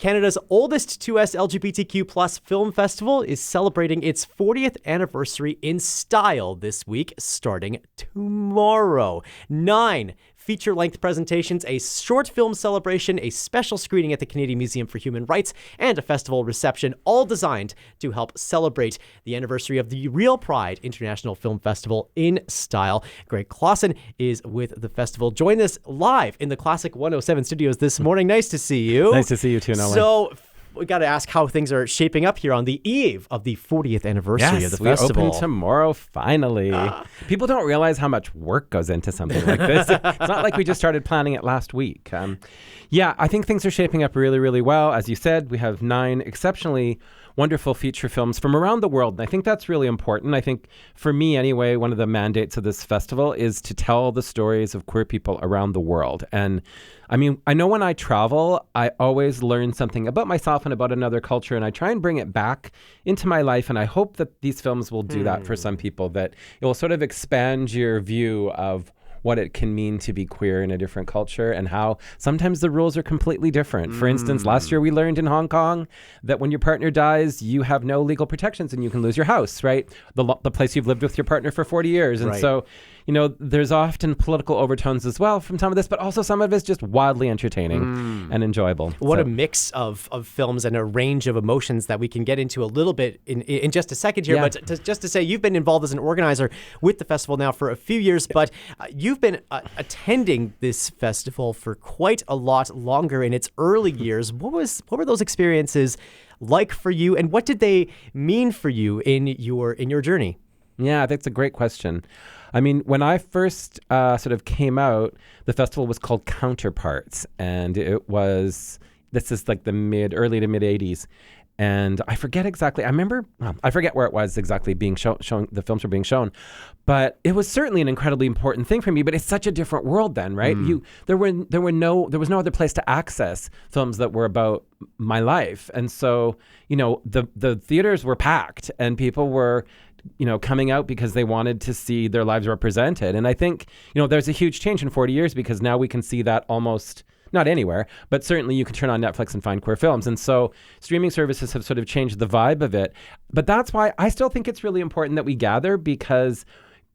Canada's oldest 2S LGBTQ plus film festival is celebrating its 40th anniversary in style this week, starting tomorrow. 9 feature-length presentations, a short film celebration, a special screening at the Canadian Museum for Human Rights, and a festival reception, all designed to help celebrate the anniversary of the Real Pride International Film Festival in style. Greg Klassen is with the festival. Join us live in the Classic 107 studios this morning. Nice to see you. Nice to see you too, Nolan. So, we got to ask how things are shaping up here on the eve of the 40th anniversary of the festival. We open tomorrow, finally. People don't realize how much work goes into something like this. It's not like we just started planning it last week. I think things are shaping up really, really well. As you said, we have 9 exceptionally wonderful feature films from around the world. And I think that's really important. I think for me anyway, one of the mandates of this festival is to tell the stories of queer people around the world. And I mean, I know when I travel, I always learn something about myself and about another culture, and I try and bring it back into my life. And I hope that these films will do that for some people, that it will sort of expand your view of what it can mean to be queer in a different culture and how sometimes the rules are completely different. For instance, last year we learned in Hong Kong that when your partner dies, you have no legal protections and you can lose your house, right? The place you've lived with your partner for 40 years. And so, you know, there's often political overtones as well from some of this, but also some of it's just wildly entertaining and enjoyable. What a mix of films and a range of emotions that we can get into a little bit in just a second here. But just to say, you've been involved as an organizer with the festival now for a few years, but you've been attending this festival for quite a lot longer in its early years. What were those experiences like for you, and what did they mean for you in your journey? Yeah, that's a great question. I mean, when I first sort of came out, the festival was called Counterparts, and this is like the early to mid 80s. And I forget exactly, I forget where it was exactly being shown, the films were being shown, but it was certainly an incredibly important thing for me, but it's such a different world then, right? There was no other place to access films that were about my life. And so, you know, the theaters were packed and people were, you know, coming out because they wanted to see their lives represented. And I think, you know, there's a huge change in 40 years because now we can see that almost not anywhere, but certainly you can turn on Netflix and find queer films. And so streaming services have sort of changed the vibe of it. But that's why I still think it's really important that we gather, because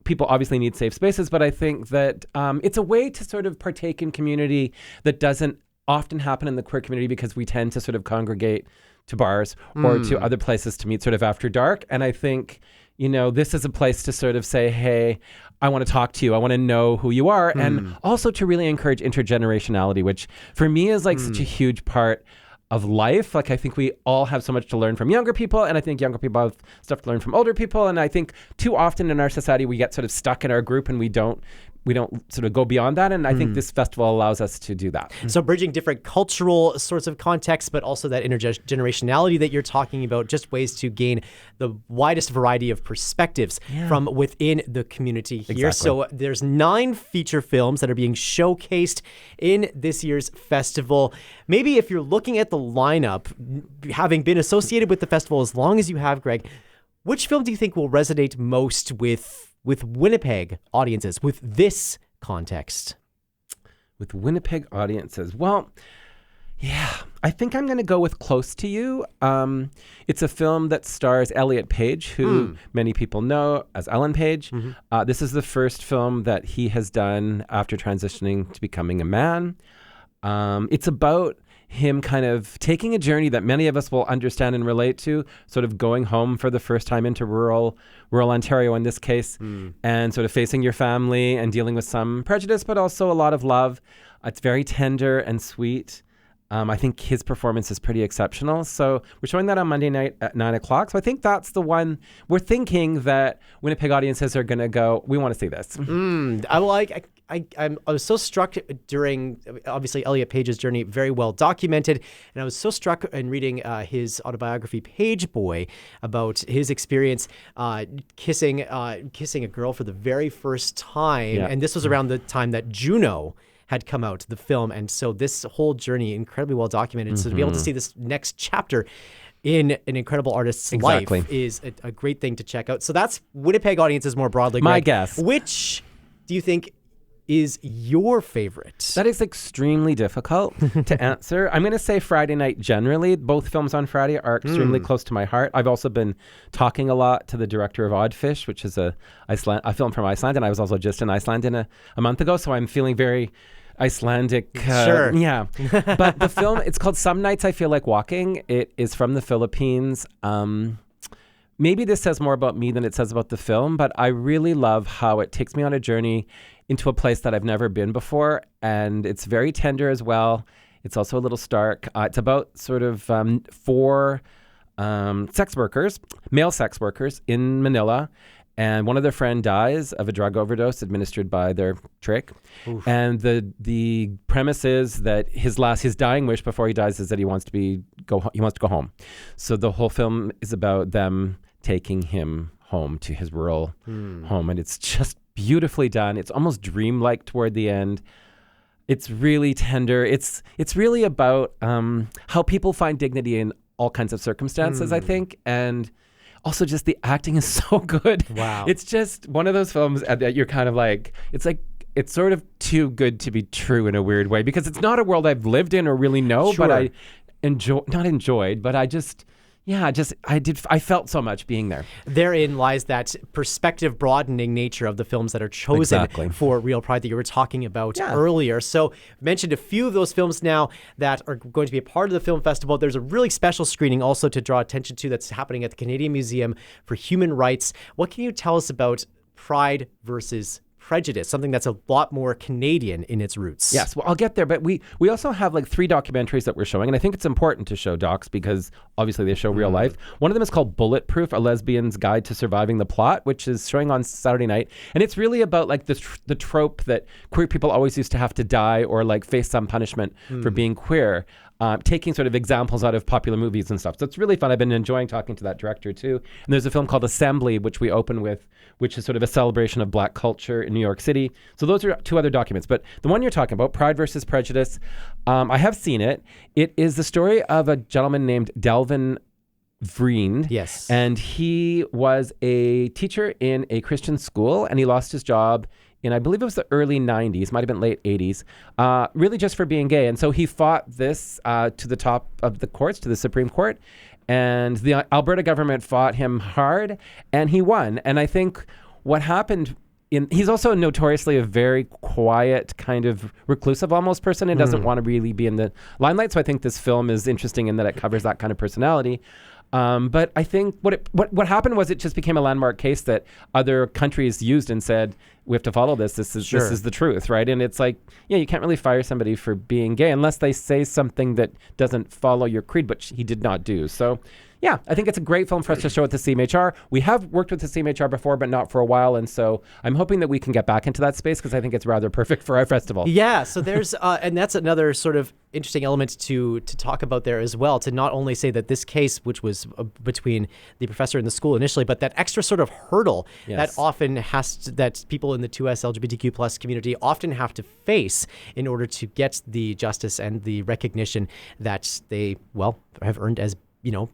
people obviously need safe spaces. But I think that it's a way to sort of partake in community that doesn't often happen in the queer community, because we tend to sort of congregate to bars or to other places to meet sort of after dark. And I think, you know, this is a place to sort of say, hey, I want to talk to you. I want to know who you are. And also to really encourage intergenerationality, which for me is like such a huge part of life. Like, I think we all have so much to learn from younger people, and I think younger people have stuff to learn from older people. And I think too often in our society, we get sort of stuck in our group and we don't sort of go beyond that. And I think this festival allows us to do that. So bridging different cultural sorts of contexts, but also that intergenerationality that you're talking about, just ways to gain the widest variety of perspectives from within the community here. Exactly. So there's 9 feature films that are being showcased in this year's festival. Maybe if you're looking at the lineup, having been associated with the festival as long as you have, Greg, which film do you think will resonate most with Winnipeg audiences, with this context? With Winnipeg audiences? Well, yeah, I think I'm going to go with Close to You. It's a film that stars Elliot Page, who many people know as Ellen Page. This is the first film that he has done after transitioning to becoming a man. It's about him kind of taking a journey that many of us will understand and relate to, sort of going home for the first time into rural Ontario in this case, and sort of facing your family and dealing with some prejudice, but also a lot of love. It's very tender and sweet. I think his performance is pretty exceptional. So we're showing that on Monday night at 9:00. So I think that's the one we're thinking that Winnipeg audiences are going to go, we want to see this. I was so struck during, obviously, Elliot Page's journey, very well documented. And I was so struck in reading his autobiography, Page Boy, about his experience kissing a girl for the very first time. Yeah. And this was around the time that Juno had come out, the film. And so this whole journey, incredibly well documented. So to be able to see this next chapter in an incredible artist's life is a great thing to check out. So that's Winnipeg audiences more broadly, Greg. My guess. Which do you think is your favorite? That is extremely difficult to answer. I'm going to say Friday night generally. Both films on Friday are extremely close to my heart. I've also been talking a lot to the director of Oddfish, which is a film from Iceland, and I was also just in Iceland a month ago, so I'm feeling very Icelandic. Sure. Yeah. But the film, it's called Some Nights I Feel Like Walking. It is from the Philippines. Maybe this says more about me than it says about the film, but I really love how it takes me on a journey into a place that I've never been before. And it's very tender as well. It's also a little stark. It's about sort of 4 sex workers, male sex workers in Manila. And one of their friend dies of a drug overdose administered by their trick. Oof. And the premise is that his dying wish before he dies is that he wants to go home. So the whole film is about them taking him home to his rural home, and it's just beautifully done. It's almost dreamlike toward the end. It's really tender. It's really about how people find dignity in all kinds of circumstances, I think, and also just the acting is so good. Wow. It's just one of those films that you're kind of like, it's sort of too good to be true in a weird way, because it's not a world I've lived in or really know, Sure. but I felt so much being there. Therein lies that perspective broadening nature of the films that are chosen Exactly. for Real Pride that you were talking about Yeah. earlier. So mentioned a few of those films now that are going to be a part of the film festival. There's a really special screening also to draw attention to that's happening at the Canadian Museum for Human Rights. What can you tell us about Pride versus Prejudice, something that's a lot more Canadian in its roots? Yes, well, I'll get there, but we also have like 3 documentaries that we're showing, and I think it's important to show docs because obviously they show real life. One of them is called Bulletproof, A Lesbian's Guide to Surviving the Plot, which is showing on Saturday night, and it's really about like the trope that queer people always used to have to die or like face some punishment for being queer. Taking sort of examples out of popular movies and stuff. So it's really fun. I've been enjoying talking to that director too. And there's a film called Assembly, which we open with, which is sort of a celebration of Black culture in New York City. So those are 2 other documents. But the one you're talking about, Pride versus Prejudice, I have seen it. It is the story of a gentleman named Delvin Vriend. Yes. And he was a teacher in a Christian school, and he lost his job in, I believe it was the early 90s, might have been late 80s, really just for being gay. And so he fought this to the top of the courts, to the Supreme Court, and the Alberta government fought him hard, and he won. And I think what happened, he's also notoriously a very quiet, kind of reclusive almost person and doesn't want to really be in the limelight. So I think this film is interesting in that it covers that kind of personality. But I think what happened was it just became a landmark case that other countries used and said, we have to follow this. This is the truth, right? And it's like, yeah, you can't really fire somebody for being gay unless they say something that doesn't follow your creed, but he did not do. So yeah, I think it's a great film for us to show at the CMHR. We have worked with the CMHR before, but not for a while. And so I'm hoping that we can get back into that space because I think it's rather perfect for our festival. Yeah, so there's, and that's another sort of interesting element to talk about there as well, to not only say that this case, which was between the professor and the school initially, but that extra sort of hurdle that often that people in the 2S LGBTQ plus community often have to face in order to get the justice and the recognition that they, have earned as,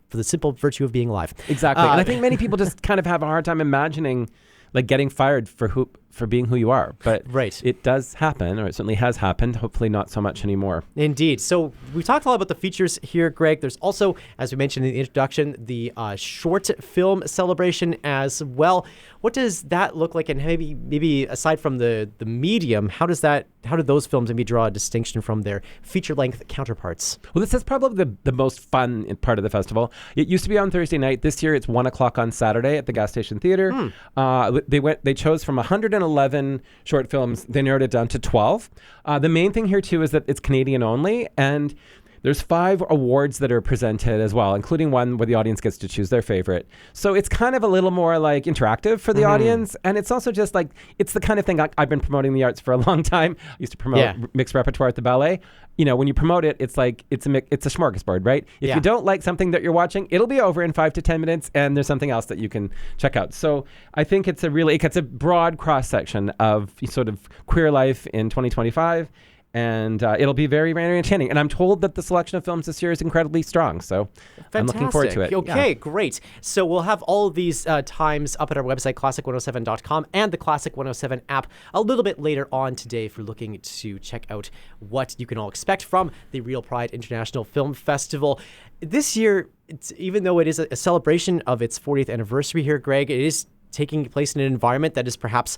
for the simple virtue of being alive. Exactly. And I think many people just kind of have a hard time imagining like getting fired for being who you are. But it does happen, or it certainly has happened. Hopefully not so much anymore. Indeed. So we talked a lot about the features here, Greg. There's also, as we mentioned in the introduction, the short film celebration as well. What does that look like? And maybe aside from the medium, how do those films maybe draw a distinction from their feature-length counterparts? Well, this is probably the most fun part of the festival. It used to be on Thursday night. This year, it's 1:00 on Saturday at the Gas Station Theater. They chose from 111 short films. They narrowed it down to 12. The main thing here, too, is that it's Canadian only. And there's 5 awards that are presented as well, including one where the audience gets to choose their favorite. So it's kind of a little more like interactive for the audience. And it's also just like, it's the kind of thing I've been promoting the arts for a long time. I used to promote mixed repertoire at the ballet. When you promote it, it's like, it's a smorgasbord, right? If you don't like something that you're watching, it'll be over in 5 to 10 minutes and there's something else that you can check out. So I think it gets a broad cross section of sort of queer life in 2025. And it'll be very, very entertaining. And I'm told that the selection of films this year is incredibly strong. So I'm looking forward to it. Okay, great. So we'll have all of these times up at our website, classic107.com, and the Classic 107 app a little bit later on today if you're looking to check out what you can all expect from the Real Pride International Film Festival. This year, even though it is a celebration of its 40th anniversary here, Greg, it is taking place in an environment that is perhaps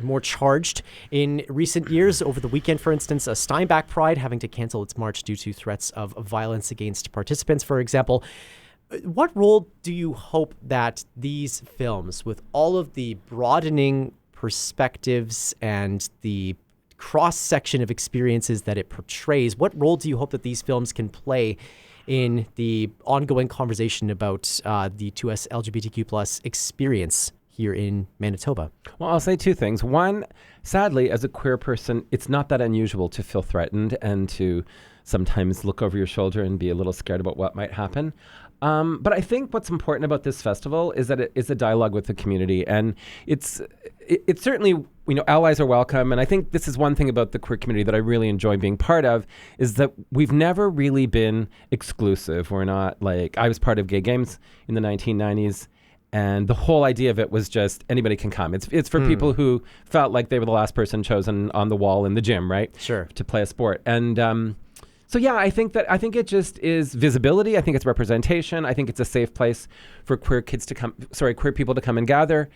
more charged in recent years. Over the weekend, for instance, Steinbach Pride having to cancel its march due to threats of violence against participants, for example. What role do you hope that these films, with all of the broadening perspectives and the cross-section of experiences that it portrays, what role do you hope that these films can play in the ongoing conversation about the 2S LGBTQ plus experience here in Manitoba? Well, I'll say two things. One, sadly, as a queer person, it's not that unusual to feel threatened and to sometimes look over your shoulder and be a little scared about what might happen. But I think what's important about this festival is that it is a dialogue with the community, and it's certainly, allies are welcome. And I think this is one thing about the queer community that I really enjoy being part of, is that we've never really been exclusive. We're not like, I was part of Gay Games in the 1990s. And the whole idea of it was just anybody can come. It's for people who felt like they were the last person chosen on the wall in the gym, right? Sure. To play a sport. And so yeah, I think it just is visibility. I think it's representation. I think it's a safe place for queer people to come and gather.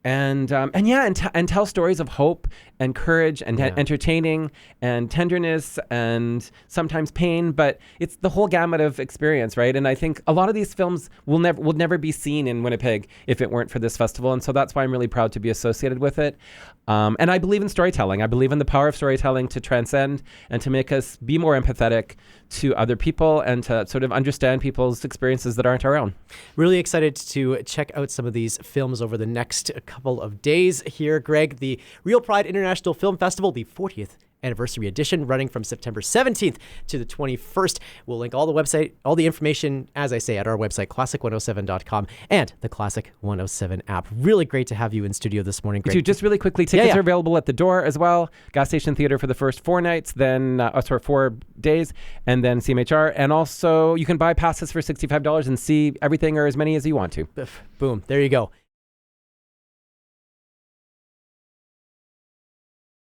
And tell stories of hope and courage and entertaining and tenderness and sometimes pain, but it's the whole gamut of experience, right? And I think a lot of these films will never be seen in Winnipeg if it weren't for this festival, and so that's why I'm really proud to be associated with it. And I believe in storytelling. I believe in the power of storytelling to transcend and to make us be more empathetic to other people and to sort of understand people's experiences that aren't our own. Really excited to check out some of these films over the next couple of days here, Greg. The Real Pride International Film Festival, the 40th anniversary edition, running from September 17th to the 21st. We'll link all the information, as I say, at our website, classic107.com, and the Classic 107 app. Really great to have you in studio this morning, Greg. Just really quickly, tickets are available at the door as well. Gas Station Theatre for the first 4 nights, then 4 days, and then CMHR. And also, you can buy passes for $65 and see everything or as many as you want to. Boom. There you go.